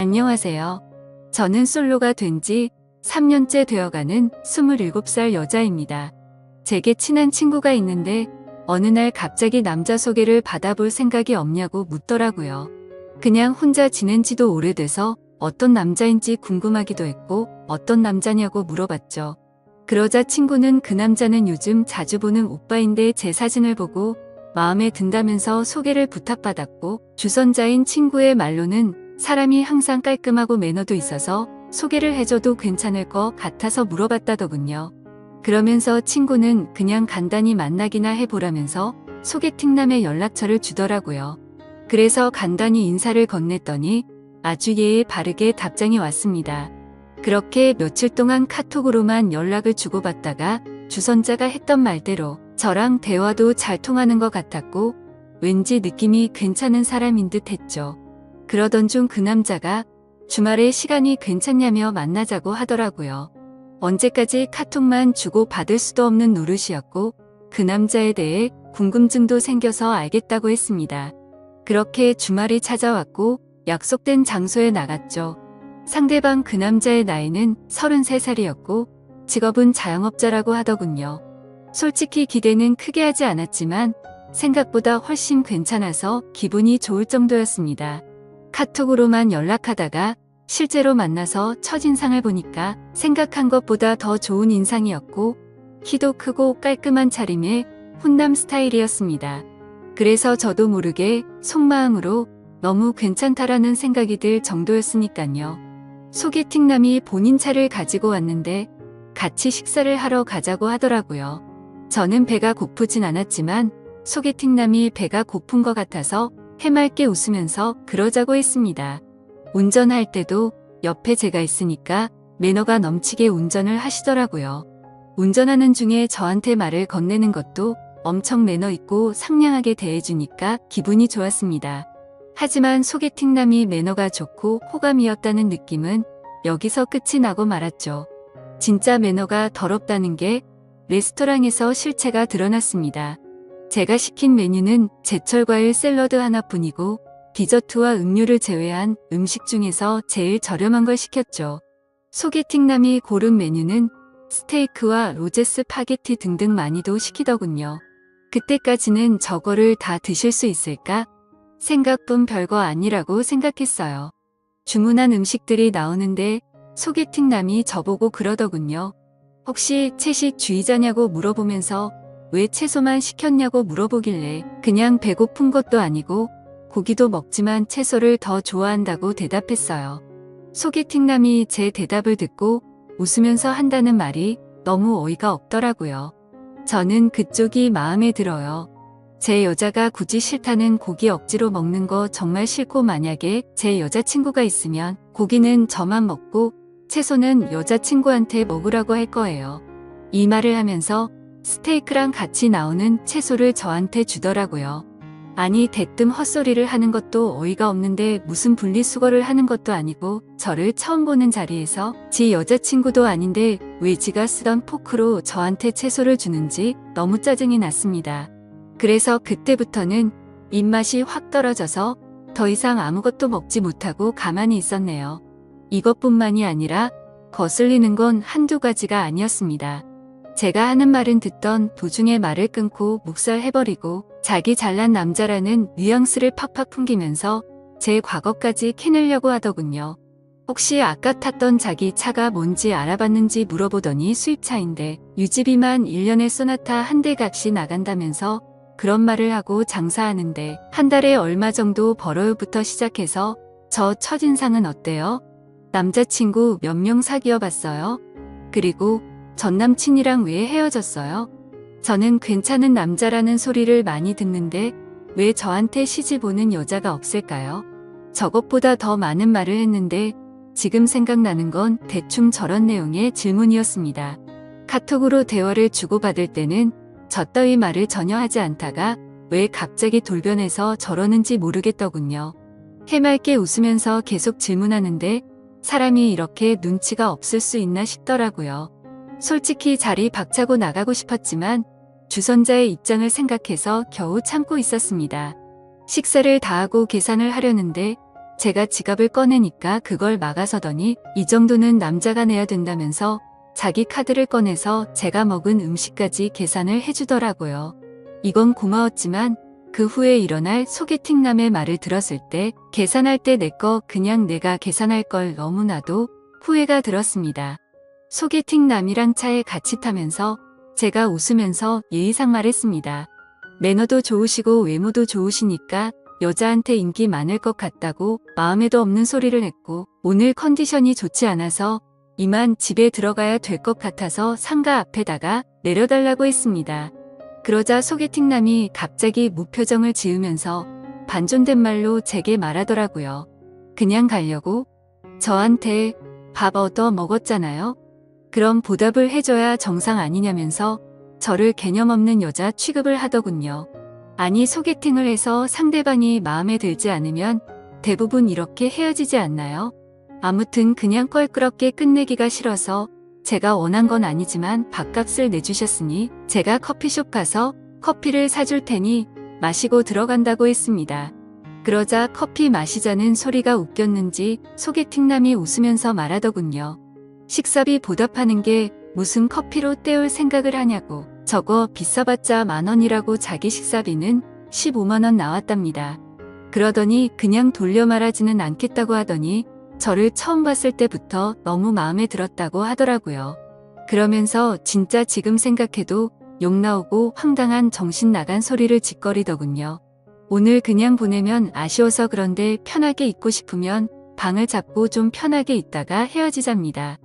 안녕하세요. 저는 솔로가 된 지 3년째 되어가는 27살 여자입니다. 제게 친한 친구가 있는데 어느 날 갑자기 남자 소개를 받아볼 생각이 없냐고 묻더라고요. 그냥 혼자 지낸 지도 오래돼서 어떤 남자인지 궁금하기도 했고 어떤 남자냐고 물어봤죠. 그러자 친구는 그 남자는 요즘 자주 보는 오빠인데 제 사진을 보고 마음에 든다면서 소개를 부탁받았고, 주선자인 친구의 말로는 사람이 항상 깔끔하고 매너도 있어서 소개를 해줘도 괜찮을 것 같아서 물어봤다더군요. 그러면서 친구는 그냥 간단히 만나기나 해보라면서 소개팅남의 연락처를 주더라고요. 그래서 간단히 인사를 건넸더니 아주 예의 바르게 답장이 왔습니다. 그렇게 며칠 동안 카톡으로만 연락을 주고받다가 주선자가 했던 말대로 저랑 대화도 잘 통하는 것 같았고 왠지 느낌이 괜찮은 사람인 듯 했죠. 그러던 중 그 남자가 주말에 시간이 괜찮냐며 만나자고 하더라고요. 언제까지 카톡만 주고 받을 수도 없는 노릇이었고 그 남자에 대해 궁금증도 생겨서 알겠다고 했습니다. 그렇게 주말이 찾아왔고 약속된 장소에 나갔죠. 상대방 그 남자의 나이는 33살이었고 직업은 자영업자라고 하더군요. 솔직히 기대는 크게 하지 않았지만 생각보다 훨씬 괜찮아서 기분이 좋을 정도였습니다. 카톡으로만 연락하다가 실제로 만나서 첫인상을 보니까 생각한 것보다 더 좋은 인상이었고 키도 크고 깔끔한 차림에 훈남 스타일이었습니다. 그래서 저도 모르게 속마음으로 너무 괜찮다라는 생각이 들 정도였으니까요. 소개팅남이 본인 차를 가지고 왔는데 같이 식사를 하러 가자고 하더라고요. 저는 배가 고프진 않았지만 소개팅남이 배가 고픈 것 같아서 해맑게 웃으면서 그러자고 했습니다. 운전할 때도 옆에 제가 있으니까 매너가 넘치게 운전을 하시더라고요. 운전하는 중에 저한테 말을 건네는 것도 엄청 매너 있고 상냥하게 대해주니까 기분이 좋았습니다. 하지만 소개팅남이 매너가 좋고 호감이었다는 느낌은 여기서 끝이 나고 말았죠. 진짜 매너가 더럽다는 게 레스토랑에서 실체가 드러났습니다. 제가 시킨 메뉴는 제철과일 샐러드 하나뿐이고 디저트와 음료를 제외한 음식 중에서 제일 저렴한 걸 시켰죠. 소개팅남이 고른 메뉴는 스테이크와 로제 스파게티 등등 많이도 시키더군요. 그때까지는 저거를 다 드실 수 있을까? 생각뿐 별거 아니라고 생각했어요. 주문한 음식들이 나오는데 소개팅남이 저보고 그러더군요. 혹시 채식주의자냐고 물어보면서 왜 채소만 시켰냐고 물어보길래 그냥 배고픈 것도 아니고 고기도 먹지만 채소를 더 좋아한다고 대답했어요. 소개팅남이 제 대답을 듣고 웃으면서 한다는 말이 너무 어이가 없더라고요. 저는 그쪽이 마음에 들어요. 제 여자가 굳이 싫다는 고기 억지로 먹는 거 정말 싫고 만약에 제 여자친구가 있으면 고기는 저만 먹고 채소는 여자친구한테 먹으라고 할 거예요. 이 말을 하면서 스테이크랑 같이 나오는 채소를 저한테 주더라고요. 아니 대뜸 헛소리를 하는 것도 어이가 없는데 무슨 분리수거를 하는 것도 아니고 저를 처음 보는 자리에서 지 여자친구도 아닌데 왜 지가 쓰던 포크로 저한테 채소를 주는지 너무 짜증이 났습니다. 그래서 그때부터는 입맛이 확 떨어져서 더 이상 아무것도 먹지 못하고 가만히 있었네요. 이것뿐만이 아니라 거슬리는 건 한두 가지가 아니었습니다. 제가 하는 말은 듣던 도중에 말을 끊고 묵살해버리고 자기 잘난 남자라는 뉘앙스를 팍팍 풍기면서 제 과거까지 캐내려고 하더군요. 혹시 아까 탔던 자기 차가 뭔지 알아봤는지 물어보더니 수입차인데 유지비만 1년에 쏘나타 한 대 값이 나간다면서 그런 말을 하고 장사하는데 한 달에 얼마 정도 벌어요부터 시작해서 저 첫인상은 어때요? 남자친구 몇 명 사귀어 봤어요? 그리고 전남친이랑 왜 헤어졌어요? 저는 괜찮은 남자라는 소리를 많이 듣는데 왜 저한테 시집 오는 여자가 없을까요? 저것보다 더 많은 말을 했는데 지금 생각나는 건 대충 저런 내용의 질문이었습니다. 카톡으로 대화를 주고받을 때는 저 따위 말을 전혀 하지 않다가 왜 갑자기 돌변해서 저러는지 모르겠더군요. 해맑게 웃으면서 계속 질문하는데 사람이 이렇게 눈치가 없을 수 있나 싶더라고요. 솔직히 자리 박차고 나가고 싶었지만 주선자의 입장을 생각해서 겨우 참고 있었습니다. 식사를 다 하고 계산을 하려는데 제가 지갑을 꺼내니까 그걸 막아서더니 이 정도는 남자가 내야 된다면서 자기 카드를 꺼내서 제가 먹은 음식까지 계산을 해주더라고요. 이건 고마웠지만 그 후에 일어날 소개팅남의 말을 들었을 때 계산할 때 내 거 그냥 내가 계산할 걸 너무나도 후회가 들었습니다. 소개팅남이랑 차에 같이 타면서 제가 웃으면서 예의상 말했습니다. 매너도 좋으시고 외모도 좋으시니까 여자한테 인기 많을 것 같다고 마음에도 없는 소리를 했고 오늘 컨디션이 좋지 않아서 이만 집에 들어가야 될 것 같아서 상가 앞에다가 내려달라고 했습니다. 그러자 소개팅남이 갑자기 무표정을 지으면서 반존댓 말로 제게 말하더라고요. 그냥 가려고? 저한테 밥 얻어 먹었잖아요. 그럼 보답을 해줘야 정상 아니냐면서 저를 개념 없는 여자 취급을 하더군요. 아니 소개팅을 해서 상대방이 마음에 들지 않으면 대부분 이렇게 헤어지지 않나요? 아무튼 그냥 껄끄럽게 끝내기가 싫어서 제가 원한 건 아니지만 밥값을 내주셨으니 제가 커피숍 가서 커피를 사줄 테니 마시고 들어간다고 했습니다. 그러자 커피 마시자는 소리가 웃겼는지 소개팅남이 웃으면서 말하더군요. 식사비 보답하는 게 무슨 커피로 때울 생각을 하냐고. 저거 비싸봤자 10,000원이라고 자기 식사비는 150,000원 나왔답니다. 그러더니 그냥 돌려 말하지는 않겠다고 하더니 저를 처음 봤을 때부터 너무 마음에 들었다고 하더라고요. 그러면서 진짜 지금 생각해도 욕 나오고 황당한 정신 나간 소리를 짓거리더군요. 오늘 그냥 보내면 아쉬워서 그런데 편하게 있고 싶으면 방을 잡고 좀 편하게 있다가 헤어지자입니다.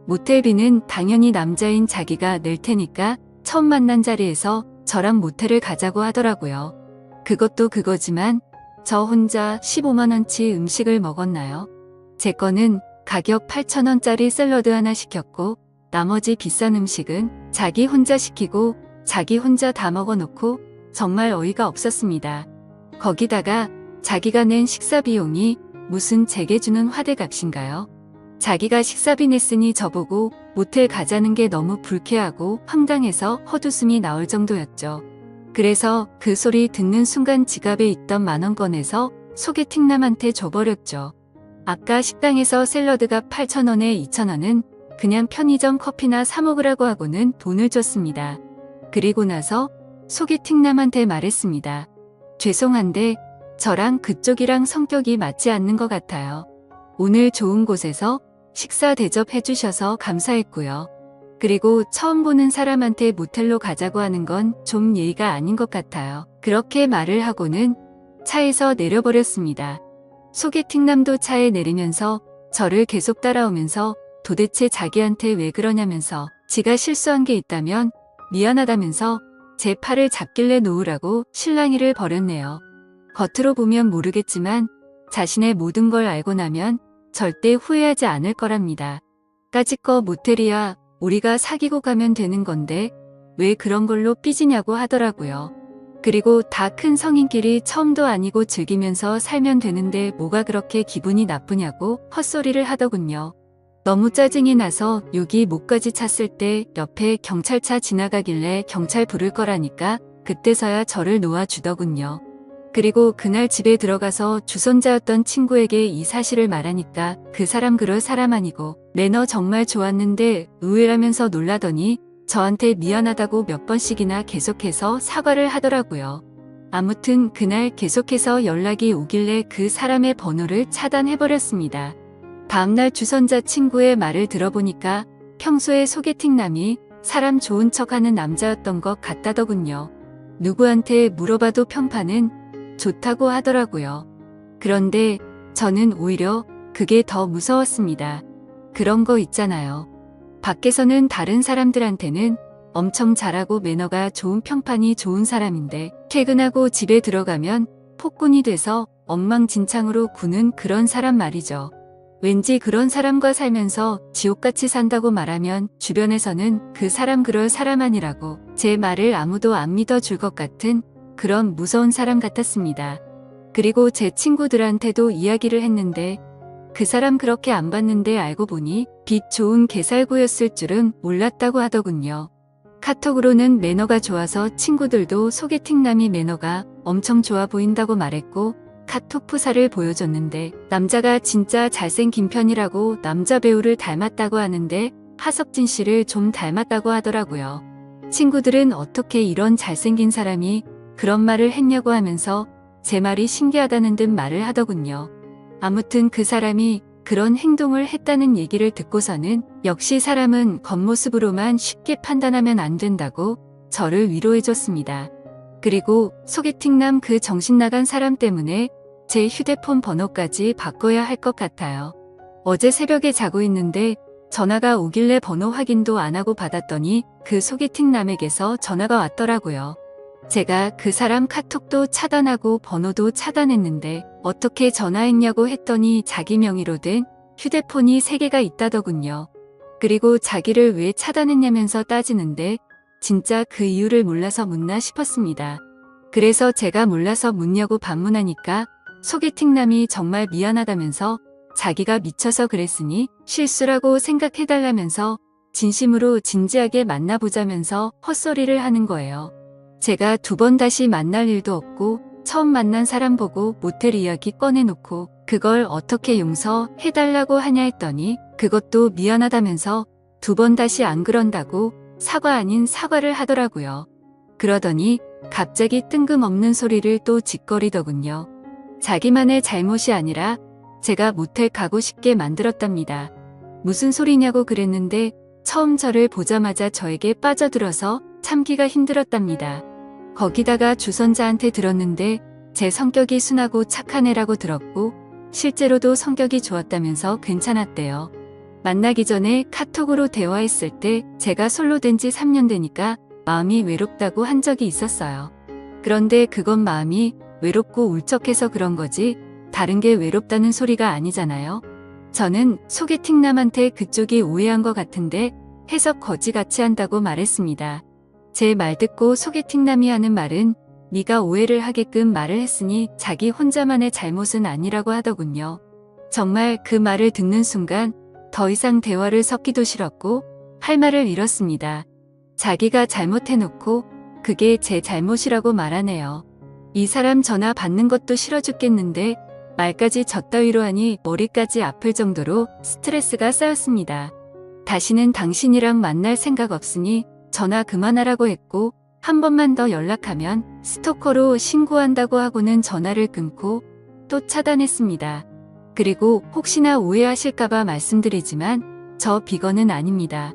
모텔비는 당연히 남자인 자기가 낼 테니까 처음 만난 자리에서 저랑 모텔을 가자고 하더라고요. 그것도 그거지만 저 혼자 150,000원치 음식을 먹었나요? 제 거는 가격 8,000원짜리 샐러드 하나 시켰고 나머지 비싼 음식은 자기 혼자 시키고 자기 혼자 다 먹어놓고 정말 어이가 없었습니다. 거기다가 자기가 낸 식사 비용이 무슨 제게 주는 화대값인가요? 자기가 식사비 냈으니 저보고 모텔 가자는 게 너무 불쾌하고 황당해서 헛웃음이 나올 정도였죠. 그래서 그 소리 듣는 순간 지갑에 있던 10,000원 꺼내서 소개팅남한테 줘버렸죠. 아까 식당에서 샐러드가 8,000원에 2,000원은 그냥 편의점 커피나 사 먹으라고 하고는 돈을 줬습니다. 그리고 나서 소개팅남한테 말했습니다. 죄송한데 저랑 그쪽이랑 성격이 맞지 않는 것 같아요. 오늘 좋은 곳에서 식사 대접해 주셔서 감사했고요. 그리고 처음 보는 사람한테 모텔로 가자고 하는 건 좀 예의가 아닌 것 같아요. 그렇게 말을 하고는 차에서 내려버렸습니다. 소개팅남도 차에 내리면서 저를 계속 따라오면서 도대체 자기한테 왜 그러냐면서 지가 실수한 게 있다면 미안하다면서 제 팔을 잡길래 놓으라고 실랑이를 벌였네요. 겉으로 보면 모르겠지만 자신의 모든 걸 알고 나면 절대 후회하지 않을 거랍니다. 까짓거 모텔이야 우리가 사귀고 가면 되는 건데 왜 그런 걸로 삐지냐고 하더라고요. 그리고 다 큰 성인끼리 처음도 아니고 즐기면서 살면 되는데 뭐가 그렇게 기분이 나쁘냐고 헛소리를 하더군요. 너무 짜증이 나서 욕이 목까지 찼을 때 옆에 경찰차 지나가길래 경찰 부를 거라니까 그때서야 저를 놓아주더군요. 그리고 그날 집에 들어가서 주선자였던 친구에게 이 사실을 말하니까 그 사람 그럴 사람 아니고 매너 정말 좋았는데 의외라면서 놀라더니 저한테 미안하다고 몇 번씩이나 계속해서 사과를 하더라고요. 아무튼 그날 계속해서 연락이 오길래 그 사람의 번호를 차단해버렸습니다. 다음날 주선자 친구의 말을 들어보니까 평소에 소개팅남이 사람 좋은 척하는 남자였던 것 같다더군요. 누구한테 물어봐도 평판은 좋다고 하더라고요. 그런데 저는 오히려 그게 더 무서웠습니다. 그런 거 있잖아요. 밖에서는 다른 사람들한테는 엄청 잘하고 매너가 좋은 평판이 좋은 사람인데 퇴근하고 집에 들어가면 폭군이 돼서 엉망진창으로 구는 그런 사람 말이죠. 왠지 그런 사람과 살면서 지옥같이 산다고 말하면 주변에서는 그 사람 그럴 사람 아니라고 제 말을 아무도 안 믿어줄 것 같은 그런 무서운 사람 같았습니다. 그리고 제 친구들한테도 이야기를 했는데 그 사람 그렇게 안 봤는데 알고 보니 빚 좋은 개살구였을 줄은 몰랐다고 하더군요. 카톡으로는 매너가 좋아서 친구들도 소개팅남이 매너가 엄청 좋아 보인다고 말했고 카톡 프사를 보여줬는데 남자가 진짜 잘생긴 편이라고 남자 배우를 닮았다고 하는데 하석진 씨를 좀 닮았다고 하더라고요. 친구들은 어떻게 이런 잘생긴 사람이 그런 말을 했냐고 하면서 제 말이 신기하다는 듯 말을 하더군요. 아무튼 그 사람이 그런 행동을 했다는 얘기를 듣고서는 역시 사람은 겉모습으로만 쉽게 판단하면 안 된다고 저를 위로해줬습니다. 그리고 소개팅남 그 정신나간 사람 때문에 제 휴대폰 번호까지 바꿔야 할 것 같아요. 어제 새벽에 자고 있는데 전화가 오길래 번호 확인도 안 하고 받았더니 그 소개팅남에게서 전화가 왔더라고요. 제가 그 사람 카톡도 차단하고 번호도 차단했는데 어떻게 전화했냐고 했더니 자기 명의로 된 휴대폰이 3개가 있다더군요. 그리고 자기를 왜 차단했냐면서 따지는데 진짜 그 이유를 몰라서 묻나 싶었습니다. 그래서 제가 몰라서 묻냐고 반문하니까 소개팅남이 정말 미안하다면서 자기가 미쳐서 그랬으니 실수라고 생각해달라면서 진심으로 진지하게 만나보자면서 헛소리를 하는 거예요. 제가 2번 다시 만날 일도 없고 처음 만난 사람 보고 모텔 이야기 꺼내놓고 그걸 어떻게 용서해달라고 하냐 했더니 그것도 미안하다면서 2번 다시 안 그런다고 사과 아닌 사과를 하더라고요. 그러더니 갑자기 뜬금없는 소리를 또 짓거리더군요. 자기만의 잘못이 아니라 제가 모텔 가고 싶게 만들었답니다. 무슨 소리냐고 그랬는데 처음 저를 보자마자 저에게 빠져들어서 참기가 힘들었답니다. 거기다가 주선자한테 들었는데 제 성격이 순하고 착한 애라고 들었고 실제로도 성격이 좋았다면서 괜찮았대요. 만나기 전에 카톡으로 대화했을 때 제가 솔로 된 지 3년 되니까 마음이 외롭다고 한 적이 있었어요. 그런데 그건 마음이 외롭고 울적해서 그런 거지 다른 게 외롭다는 소리가 아니잖아요. 저는 소개팅남한테 그쪽이 오해한 것 같은데 해석 거지같이 한다고 말했습니다. 제 말 듣고 소개팅남이 하는 말은 네가 오해를 하게끔 말을 했으니 자기 혼자만의 잘못은 아니라고 하더군요. 정말 그 말을 듣는 순간 더 이상 대화를 섞기도 싫었고 할 말을 잃었습니다. 자기가 잘못해놓고 그게 제 잘못이라고 말하네요. 이 사람 전화 받는 것도 싫어 죽겠는데 말까지 젖따위로 하니 머리까지 아플 정도로 스트레스가 쌓였습니다. 다시는 당신이랑 만날 생각 없으니 전화 그만하라고 했고 한 번만 더 연락하면 스토커로 신고한다고 하고는 전화를 끊고 또 차단했습니다. 그리고 혹시나 오해하실까봐 말씀드리지만 저 비건은 아닙니다.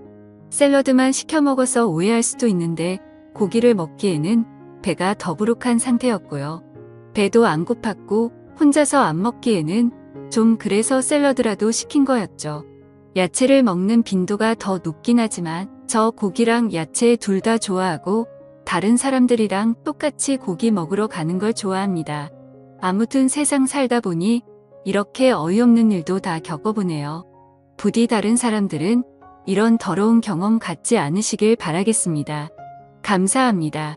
샐러드만 시켜 먹어서 오해할 수도 있는데 고기를 먹기에는 배가 더부룩한 상태였고요. 배도 안 고팠고 혼자서 안 먹기에는 좀 그래서 샐러드라도 시킨 거였죠. 야채를 먹는 빈도가 더 높긴 하지만 저 고기랑 야채 둘 다 좋아하고 다른 사람들이랑 똑같이 고기 먹으러 가는 걸 좋아합니다. 아무튼 세상 살다 보니 이렇게 어이없는 일도 다 겪어보네요. 부디 다른 사람들은 이런 더러운 경험 갖지 않으시길 바라겠습니다. 감사합니다.